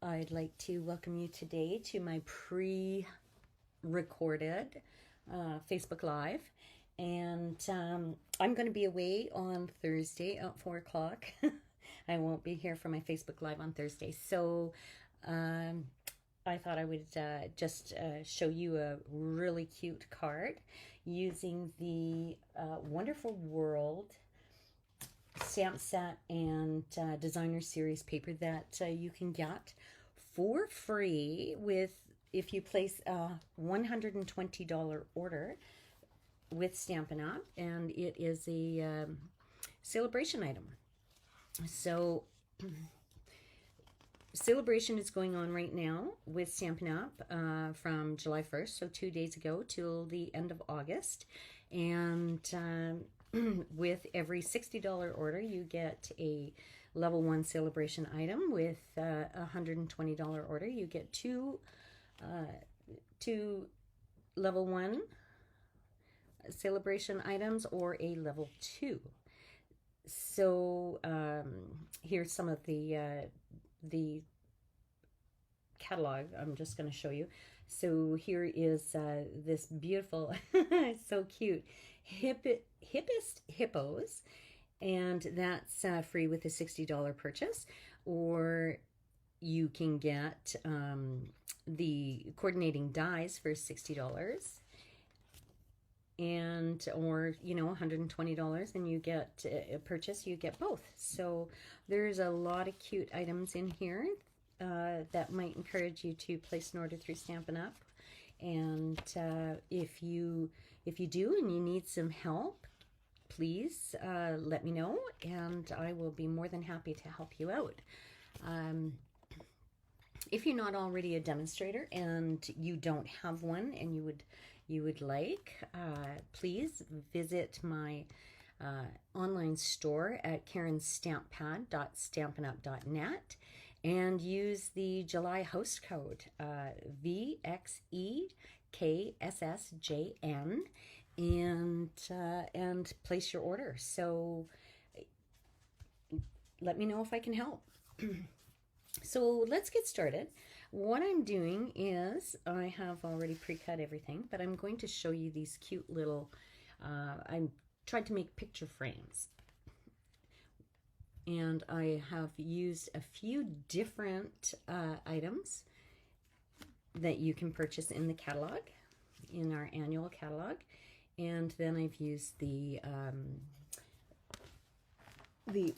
I'd like to welcome you today to my pre-recorded Facebook Live. And I'm going to be away on Thursday at 4 o'clock. I won't be here for my Facebook Live on Thursday. So I thought I would just show you a really cute card using the Wonderful World stamp set and designer series paper that you can get for free if you place a $120 order with Stampin' Up, and it is a Sale-a-Bration item. So Sale-a-Bration is going on right now with Stampin' Up from July 1st, so 2 days ago, till the end of August. And with every $60 order, you get a level 1 Sale-a-Bration item. With a $120 order, you get two level 1 Sale-a-Bration items or a level 2. So here's some of the catalog. I'm just going to show you. So here is this beautiful, so cute, hippest hippos, and that's free with a $60 purchase. Or you can get the coordinating dies for $60, and or $120, and you get a purchase, you get both. So there's a lot of cute items in here that might encourage you to place an order through Stampin' Up. And if you do and you need some help, please let me know, and I will be more than happy to help you out. If you're not already a demonstrator and you don't have one and you would like, please visit my online store at karensstamppad.stampinup.net and use the July host code VXEKSSJN and place your order. So let me know if I can help. So let's get started. What I'm doing is I have already pre-cut everything, but I'm going to show you these cute little, I tried to make picture frames. And I have used a few different items that you can purchase in the catalog, in our annual catalog. And then I've used the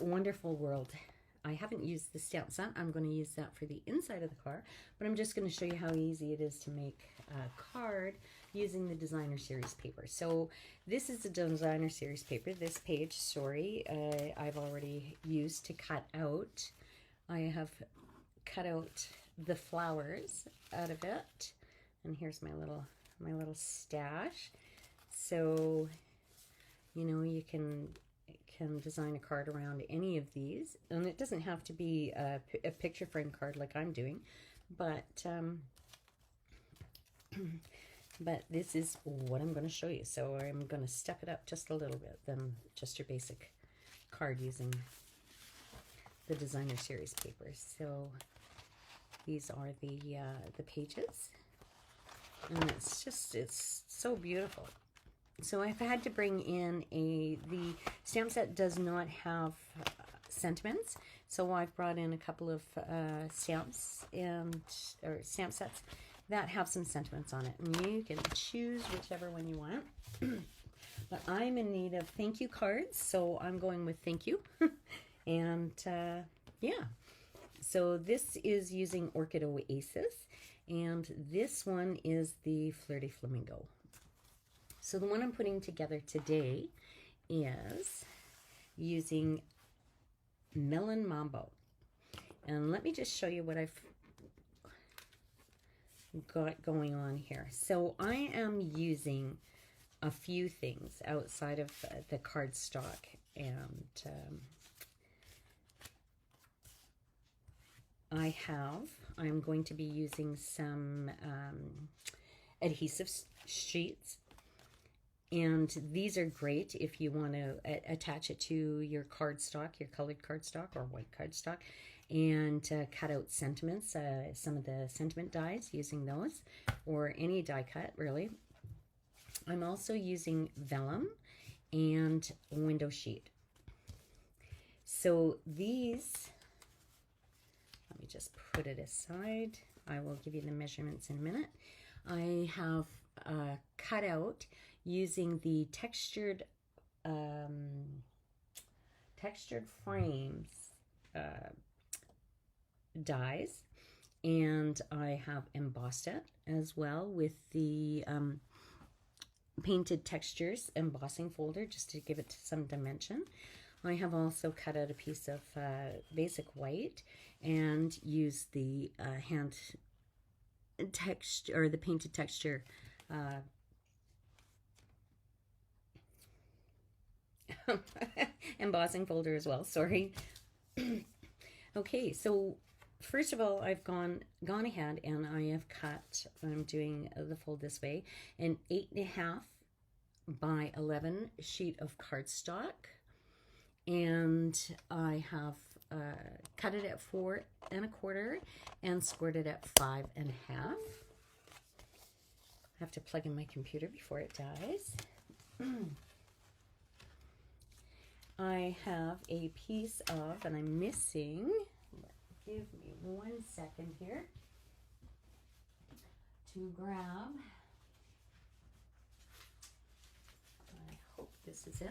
Wonderful World. I haven't used the stamp set. I'm going to use that for the inside of the car, but I'm just going to show you how easy it is to make a card using the designer series paper. So this is the designer series paper. This page, sorry, I've already used to cut out. I have cut out the flowers out of it, and here's my little stash. So you can design a card around any of these, and it doesn't have to be a picture frame card like I'm doing, but but this is what I'm going to show you. So I'm going to step it up just a little bit than just your basic card using the designer series paper. So these are the pages, and it's so beautiful. So I've had to bring in the stamp set does not have sentiments, so I've brought in a couple of stamps or stamp sets that have some sentiments on it, and you can choose whichever one you want. But I'm in need of thank you cards, so I'm going with thank you. And yeah, so this is using Orchid Oasis, and this one is the Flirty Flamingo. So the one I'm putting together today is using Melon Mambo. And let me just show you what I've got going on here. So I am using a few things outside of the cardstock, and I'm going to be using some adhesive sheets. And these are great if you want to attach it to your cardstock, your colored cardstock or white cardstock. and cut out sentiments, some of the sentiment dies using those, or any die cut really. I'm also using vellum and window sheet. So these, let me just put it aside. I will give you the measurements in a minute. I have cut out using the textured frames dies, and I have embossed it as well with the painted textures embossing folder just to give it some dimension. I have also cut out a piece of basic white and used the hand texture, or the painted texture embossing folder as well, sorry. Okay, so first of all, I've gone ahead and I have cut, I'm doing the fold this way, an 8.5 by 11 sheet of cardstock, and I have cut it at 4 1/4 and scored it at 5 1/2. I have to plug in my computer before it dies. I have a piece of, and I'm missing, give me 1 second here to grab, I hope this is it.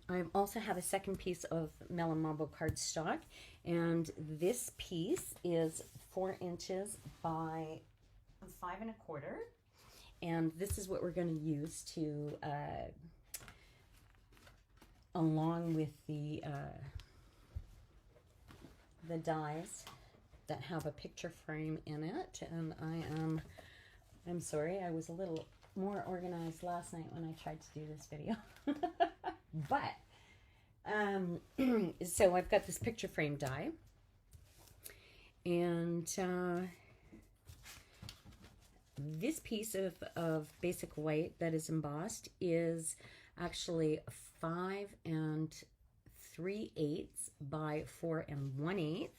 I also have a second piece of Melon Marble cardstock, and this piece is 4 inches by 5 1/4, and this is what we're going to use to along with the dies that have a picture frame in it. And I'm sorry, I was a little more organized last night when I tried to do this video. But so I've got this picture frame die, and this piece of basic white that is embossed is actually 5 3/8 by 4 1/8,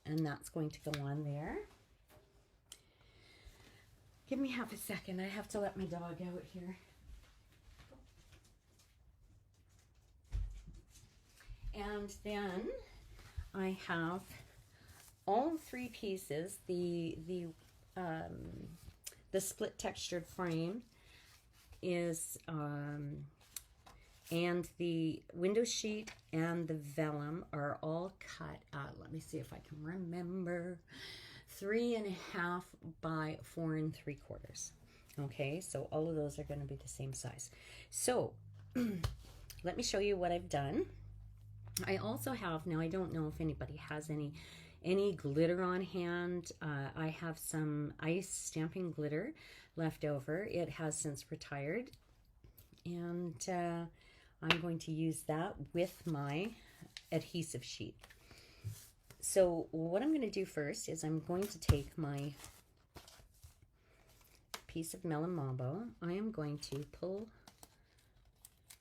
and that's going to go on there. Give me half a second, I have to let my dog out here. And then I have all 3 pieces, the split textured frame is and the window sheet and the vellum are all cut out. Let me see if I can remember. 3 1/2 by 4 3/4. Okay, so all of those are going to be the same size. So let me show you what I've done. I also have, now I don't know if anybody has any glitter on hand. I have some ice stamping glitter left over. It has since retired, and I'm going to use that with my adhesive sheet. So what I'm going to do first is I'm going to take my piece of Melon Mambo. I am going to pull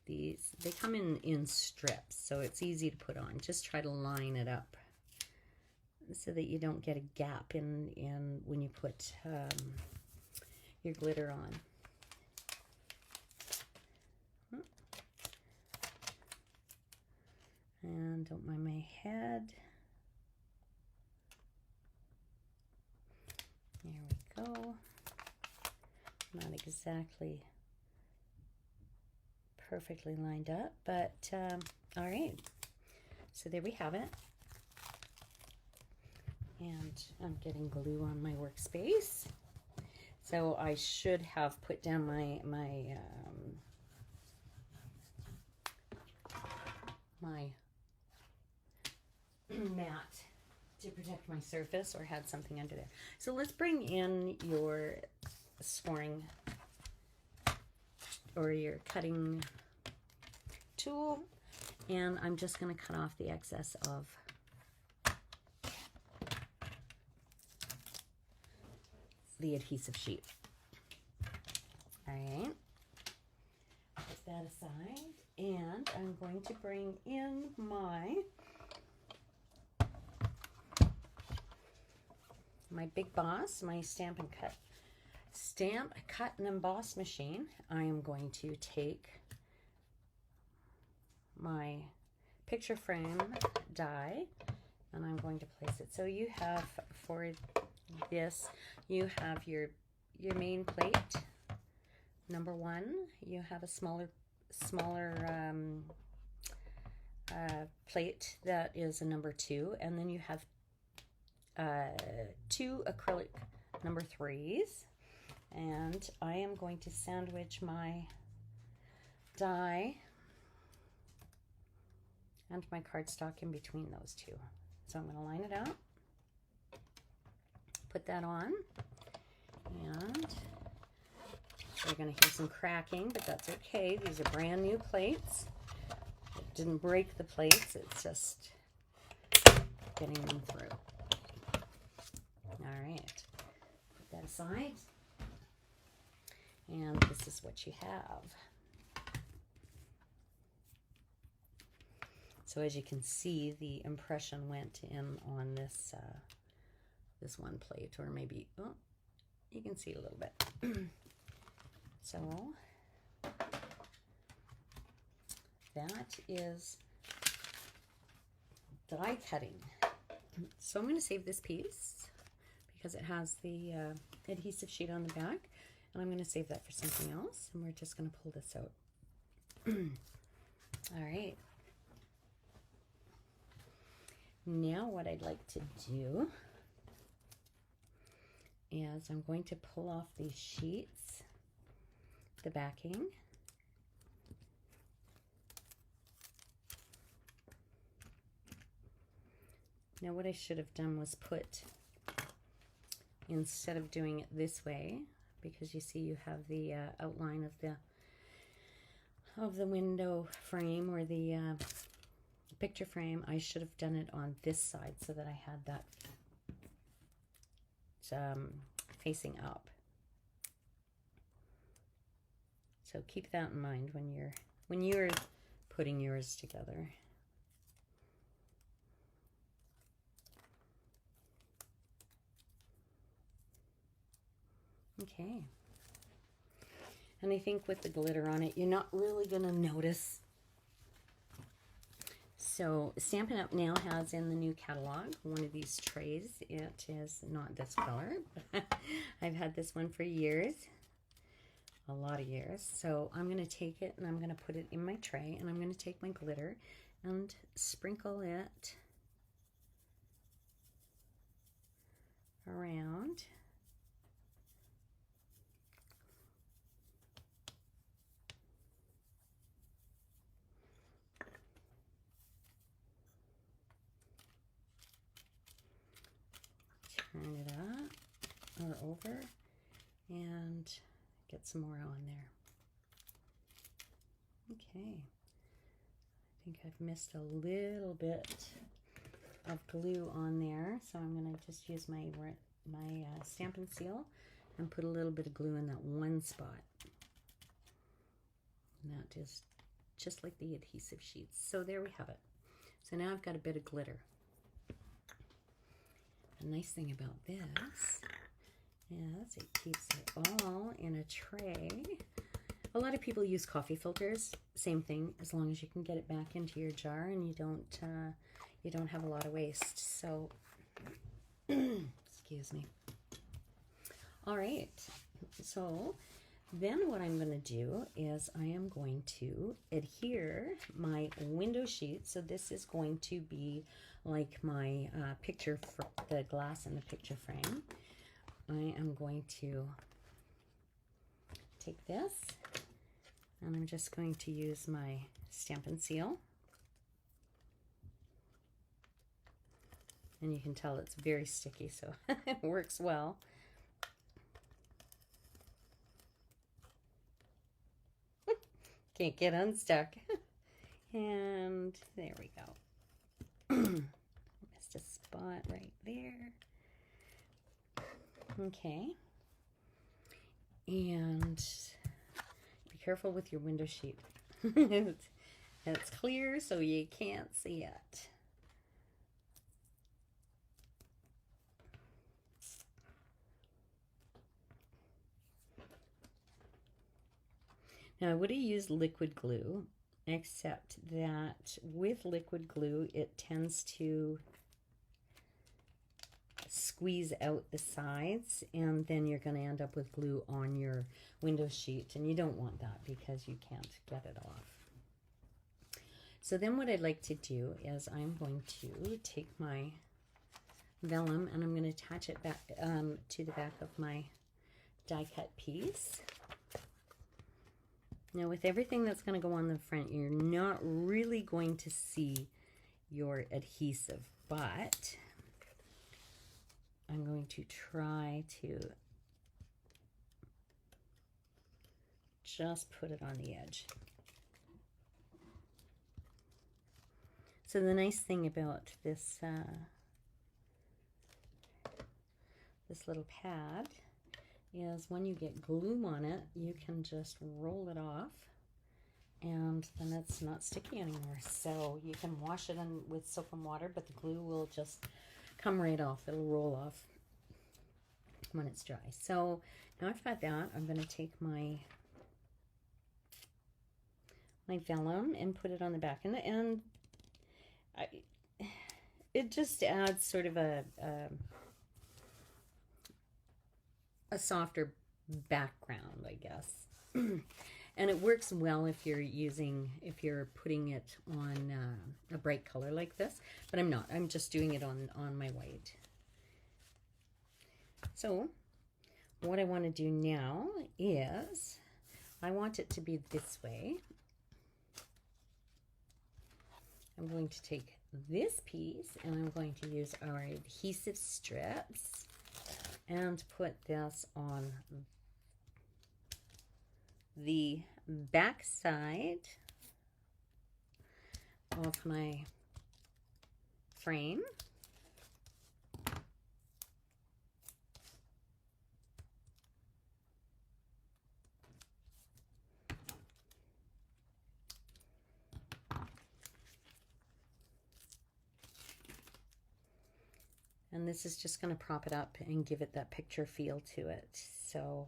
these. They come in strips, so it's easy to put on. Just try to line it up so that you don't get a gap in when you put your glitter on. And don't mind my head. There we go. Not exactly perfectly lined up, but all right. So there we have it. And I'm getting glue on my workspace. So I should have put down my mat to protect my surface, or had something under there. So let's bring in your scoring or your cutting tool, and I'm just going to cut off the excess of the adhesive sheet. All right, put that aside, and I'm going to bring in my my Big Boss, my stamp, cut, and emboss machine. I am going to take my picture frame die and I'm going to place it. So you have, for this, you have your main plate, number 1. You have a smaller plate that is a number 2, and then you have 2 acrylic number 3s, and I am going to sandwich my die and my cardstock in between those 2. So I'm going to line it out, put that on, and you're going to hear some cracking, but that's okay. These are brand new plates. It didn't break the plates, it's just getting them through. All right, put that aside. And this is what you have. So as you can see, the impression went in on this this one plate, or maybe, oh, you can see a little bit. So that is die cutting. So I'm going to save this piece because it has the adhesive sheet on the back, and I'm going to save that for something else, and we're just going to pull this out. All right. Now what I'd like to do is I'm going to pull off these sheets, the backing. Now what I should have done was put, instead of doing it this way, because you see you have the outline of the window frame or the picture frame, I should have done it on this side so that I had that facing up. So keep that in mind when you're putting yours together. Okay. And I think with the glitter on it, you're not really going to notice. So Stampin' Up! Now has in the new catalog one of these trays. It is not this color, but I've had this one for years, a lot of years. So I'm going to take it and I'm going to put it in my tray, and I'm going to take my glitter and sprinkle it around. Turn it up or over and get some more on there. Okay, I think I've missed a little bit of glue on there, so I'm going to just use my Stampin' Seal and put a little bit of glue in that one spot. And that is just like the adhesive sheets. So there we have it. So now I've got a bit of glitter. The nice thing about this is it keeps it all in a tray. A lot of people use coffee filters. Same thing, as long as you can get it back into your jar and you don't have a lot of waste. So, excuse me. All right. So then what I'm going to do is I am going to adhere my window sheet. So this is going to be like my picture for the glass in the picture frame. I am going to take this and I'm just going to use my Stampin' Seal. And you can tell it's very sticky, so it works well. Can't get unstuck. And there we go. Missed a spot right there. Okay. And be careful with your window sheet. It's clear, so you can't see it. Now I would have used liquid glue, except that with liquid glue it tends to squeeze out the sides, and then you're going to end up with glue on your window sheet, and you don't want that because you can't get it off. So then what I'd like to do is I'm going to take my vellum and I'm going to attach it back to the back of my die cut piece. Now with everything that's going to go on the front, you're not really going to see your adhesive, but I'm going to try to just put it on the edge. So the nice thing about this this little pad is when you get glue on it, you can just roll it off and then it's not sticky anymore. So you can wash it in with soap and water, but the glue will just come right off. It'll roll off when it's dry. So now I've got that, I'm going to take my vellum and put it on the back, and it just adds sort of a softer background, I guess. And it works well if you're putting it on a bright color like this, but I'm not. I'm just doing it on my white. So what I want to do now is I want it to be this way. I'm going to take this piece and I'm going to use our adhesive strips and put this on the back side of my frame. And this is just going to prop it up and give it that picture feel to it. So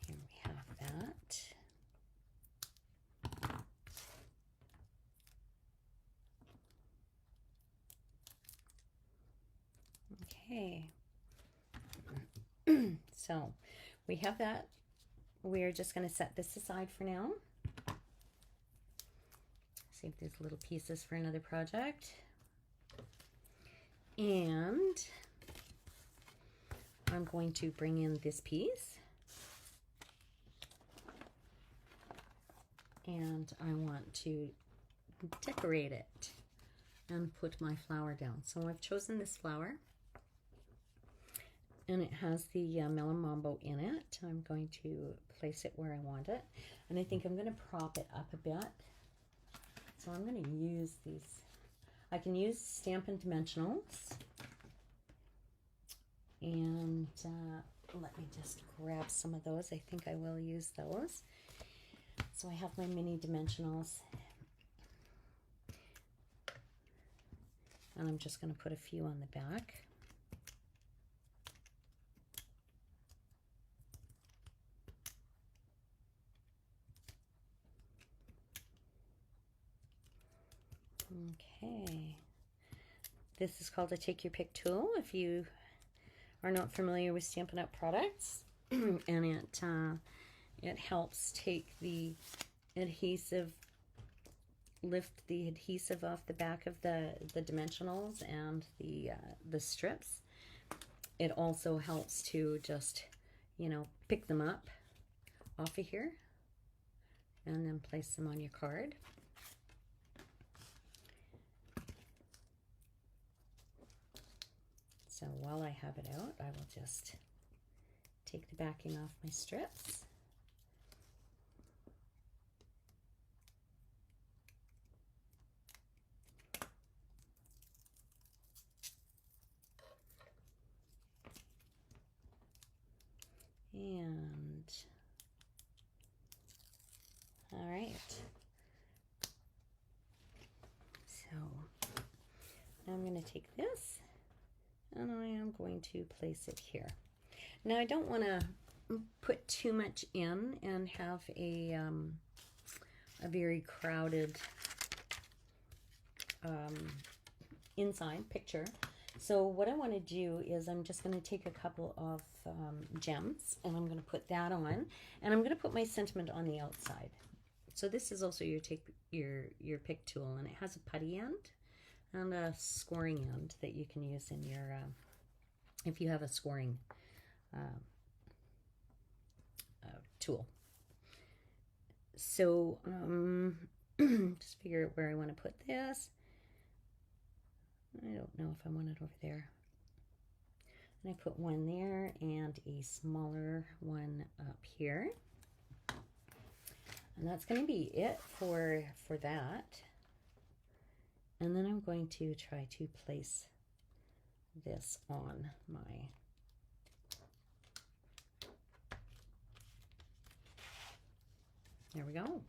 here we have that. Okay. So we have that. We're just going to set this aside for now. Save these little pieces for another project. And I'm going to bring in this piece. And I want to decorate it and put my flower down. So I've chosen this flower. And it has the melon mambo in it. I'm going to place it where I want it. And I think I'm going to prop it up a bit. So I'm going to use these. I can use Stampin' Dimensionals. And let me just grab some of those. I think I will use those. So I have my mini dimensionals. And I'm just going to put a few on the back. Okay, this is called a Take Your Pick tool if you are not familiar with Stampin' Up products. And it helps take the adhesive, lift the adhesive off the back of the dimensionals and the strips. It also helps to just, you know, pick them up off of here and then place them on your card. So while I have it out, I will just take the backing off my strips. And all right. So now I'm going to take this and I am going to place it here. Now I don't want to put too much in and have a very crowded inside picture. So what I want to do is I'm just going to take a couple of gems and I'm going to put that on, and I'm going to put my sentiment on the outside. So this is also your pick tool, and it has a putty end and a scoring end that you can use in your if you have a scoring tool. So just figure out where I want to put this. I don't know if I want it over there. And I put one there and a smaller one up here. And that's going to be it for that. And then I'm going to try to place this on my there we go.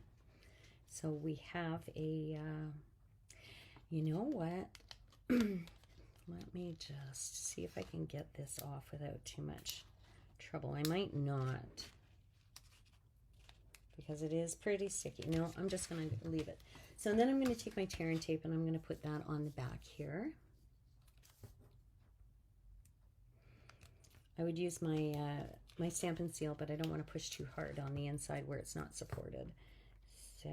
So we have a you know what? Let me just see if I can get this off without too much trouble. I might not, because it is pretty sticky. No, I'm just going to leave it. So then I'm going to take my tear and tape and I'm going to put that on the back here. I would use my my Stampin' Seal, but I don't want to push too hard on the inside where it's not supported. So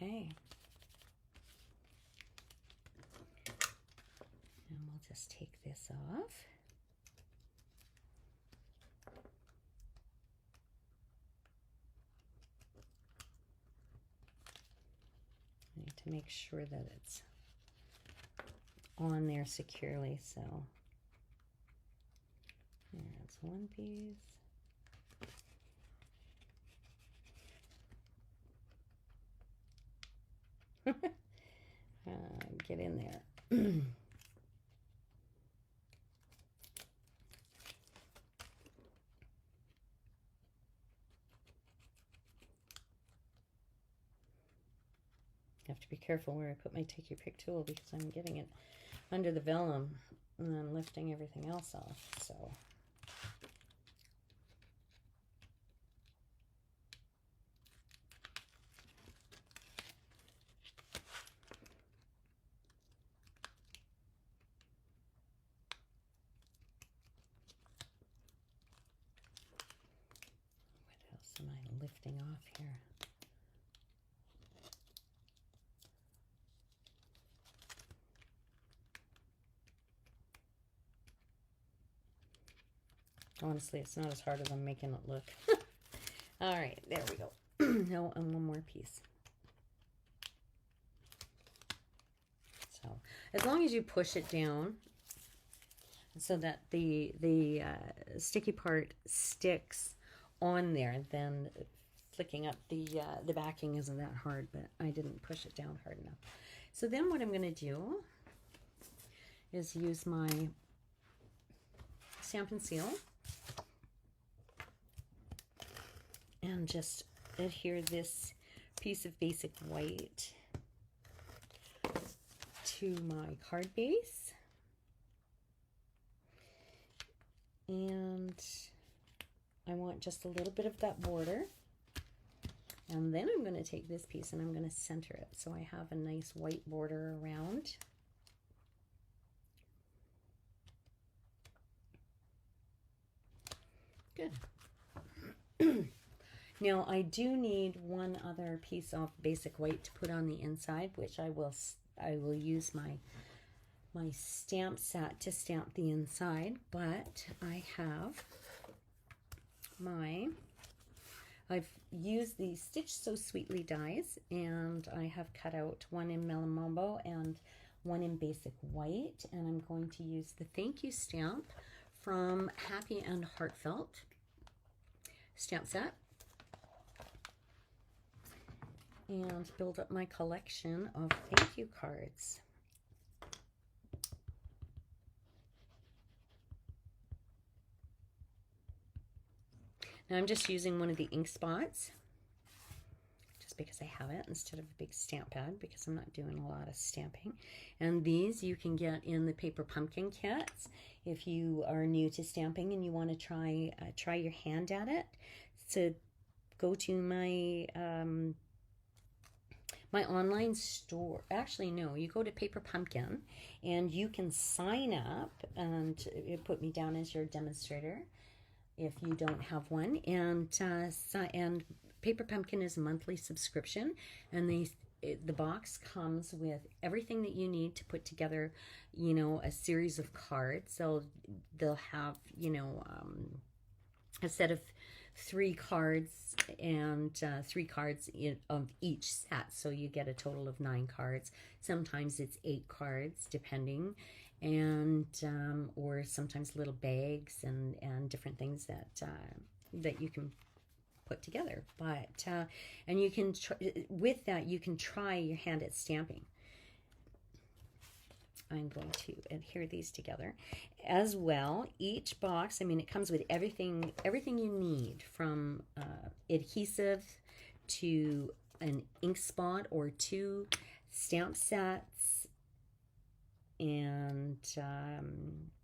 okay. And we'll just take this off. I need to make sure that it's on there securely. So there's one piece. Get in there. Have to be careful where I put my take your pick tool, because I'm getting it under the vellum and then lifting everything else off. So what else am I lifting off here? Honestly, it's not as hard as I'm making it look. All right, there we go. No, and one more piece. So as long as you push it down so that the sticky part sticks on there, then flicking up the backing isn't that hard, but I didn't push it down hard enough. So then what I'm going to do is use my Stampin' Seal and just adhere this piece of basic white to my card base. And I want just a little bit of that border. And then I'm going to take this piece and I'm going to center it so I have a nice white border around. Good. Now I do need one other piece of basic white to put on the inside, which I will use my stamp set to stamp the inside, but I have I've used the Stitch So Sweetly dies, and I have cut out one in Melamombo and one in basic white, and I'm going to use the thank you stamp from Happy and Heartfelt stamp set and build up my collection of thank you cards. Now I'm just using one of the ink spots just because I have it instead of a big stamp pad because I'm not doing a lot of stamping. And these you can get in the paper pumpkin kits if you are new to stamping and you want to try your hand at it. So go to my my online store. Actually, no, you go to Paper Pumpkin and you can sign up, and it put me down as your demonstrator if you don't have one. And Paper Pumpkin is a monthly subscription, and the box comes with everything that you need to put together, you know, a series of cards. They'll have, you know, a set of 3 cards and 3 cards of each set, so you get a total of 9 cards. Sometimes it's 8 cards depending, and or sometimes little bags and different things that you can put together. But and you can with that you can try your hand at stamping. I'm going to adhere these together as well. Each box, I mean, it comes with everything you need, from adhesive to an ink spot or 2 stamp sets, and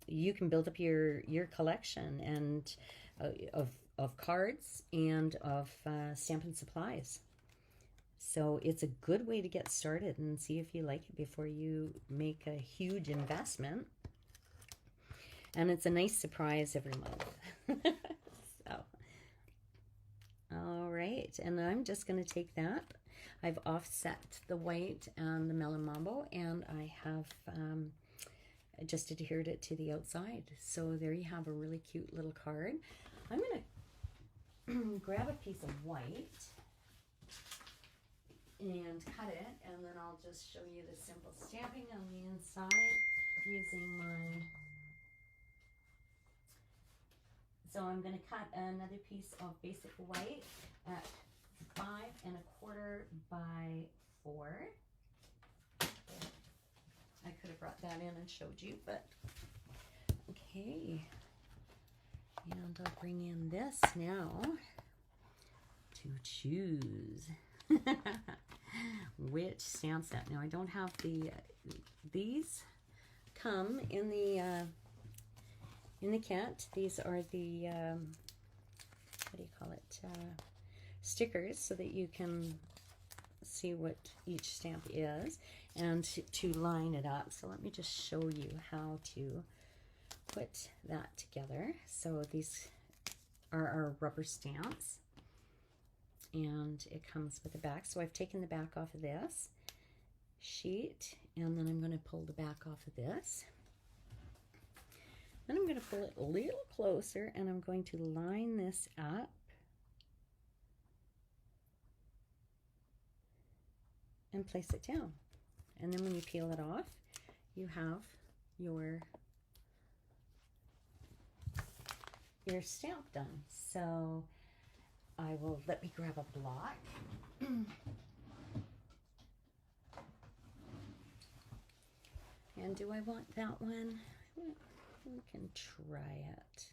you can build up your collection and of cards and of Stampin' supplies. So it's a good way to get started and see if you like it before you make a huge investment. And it's a nice surprise every month. So, all right. And I'm just going to take that. I've offset the white and the melon mambo, and I have just adhered it to the outside. So there you have a really cute little card. I'm going to grab a piece of white and cut it, and then I'll just show you the simple stamping on the inside using my... So I'm going to cut another piece of basic white at 5 1/4 by 4. I could have brought that in and showed you, but okay. And I'll bring in this now to choose which stamp set. Now I don't have these come in the kit. These are the what do you call it, stickers, so that you can see what each stamp is and to line it up. So let me just show you how to put that together. So these are our rubber stamps, and it comes with a back. So I've taken the back off of this sheet, and then I'm going to pull the back off of this. Then I'm going to pull it a little closer, and I'm going to line this up. And place it down. And then when you peel it off, you have your stamp done. So let me grab a block. And do I want that one? We can try it.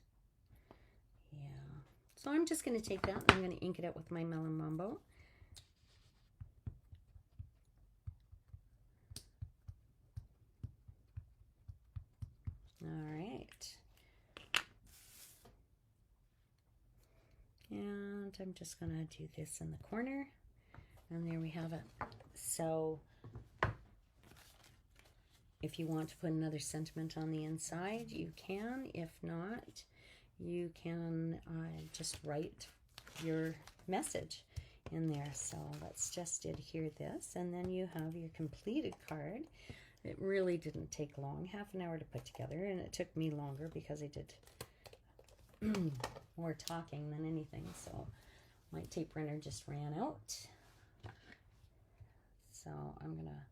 Yeah. So I'm just going to take that and I'm going to ink it out with my Melon Mambo. All right. And I'm just going to do this in the corner. And there we have it. So if you want to put another sentiment on the inside, you can. If not, you can just write your message in there. So let's just adhere this, and then you have your completed card. It really didn't take long, half an hour to put together, and it took me longer because I did more talking than anything. So my tape runner just ran out. So I'm going to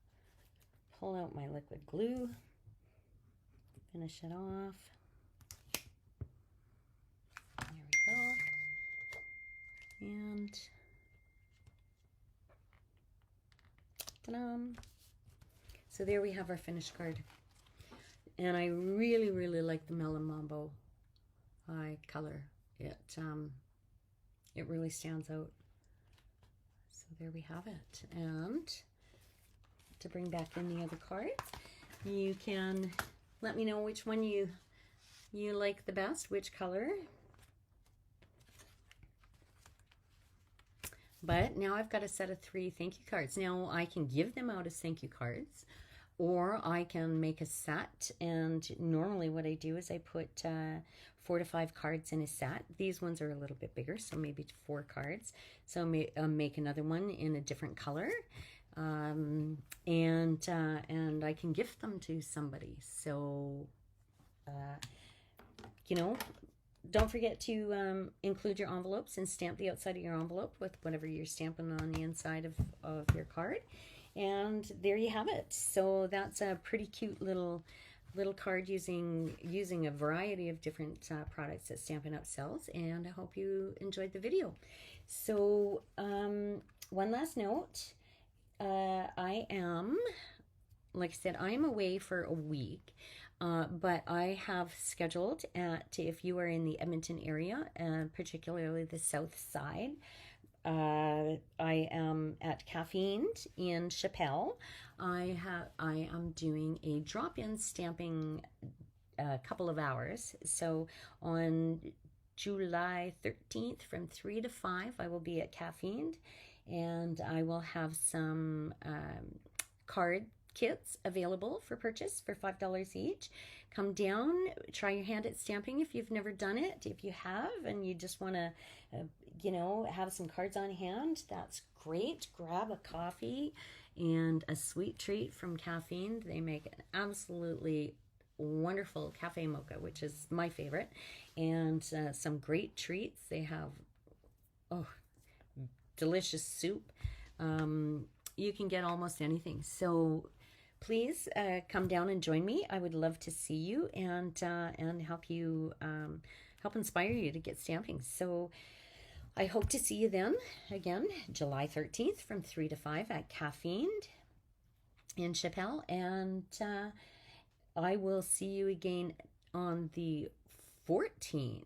pull out my liquid glue, finish it off. There we go. And ta-da! So there we have our finished card. And I really, really like the Melon Mambo color. It really stands out. So there we have it. And to bring back in the other cards, you can let me know which one you like the best, which color. But now I've got a set of 3 thank you cards. Now I can give them out as thank you cards, or I can make a set. And normally what I do is I put 4 to 5 cards in a set. These ones are a little bit bigger, so maybe 4 cards. So make another one in a different color. And I can gift them to somebody. So, you know, don't forget to include your envelopes and stamp the outside of your envelope with whatever you're stamping on the inside of your card. And there you have it. So that's a pretty cute little card using a variety of different products that Stampin' Up! Sells. And I hope you enjoyed the video. So one last note. I am, like I said, I am away for a week. But I have scheduled if you are in the Edmonton area, particularly the south side, I am at Caffeine in Chapelle. I am doing a drop-in stamping a couple of hours. So on July 13th from 3 to 5, I will be at Caffeine, and I will have some card kits available for purchase for $5 each. Come down, try your hand at stamping if you've never done it. If you have and you just want to, you know, have some cards on hand, that's great. Grab a coffee and a sweet treat from Caffeine. They make an absolutely wonderful cafe mocha, which is my favorite, and some great treats. They have, delicious soup. You can get almost anything. So please come down and join me. I would love to see you and help you help inspire you to get stamping. So I hope to see you then again, July 13th from 3 to 5 at Caffeine in Chapelle, and I will see you again on the 14th,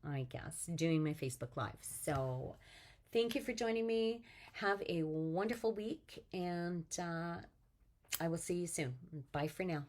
I guess, doing my Facebook Live. So thank you for joining me. Have a wonderful week, and I will see you soon. Bye for now.